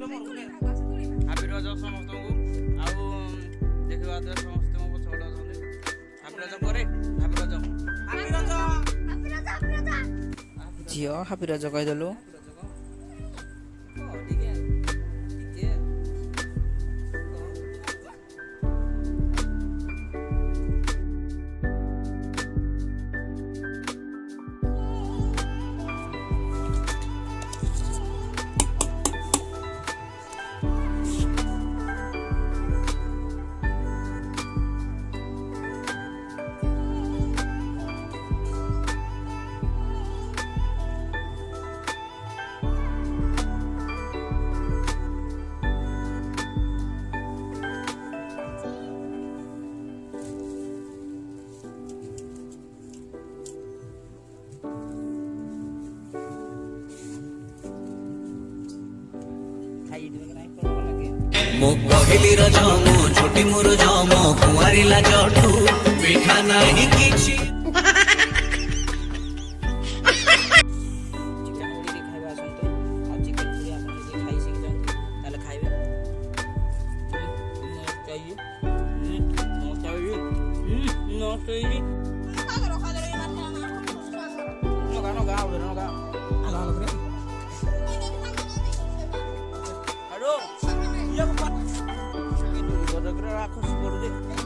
Happy Raja ସମସ୍ତଙ୍କୁ। ଆଉ ଦେଖିବା ସମସ୍ତେ ମୋ ପଛ ପଟେ ଅଛନ୍ତି। ହାପି ରଜ ପରେ ହାପି ରଜ ଝିଅ ହାପି ରଜ କହିଦେଲୁ। मो पहली रज मो छोटी मोर जम कुआरी लाजठू पिठा नाही किछि Aku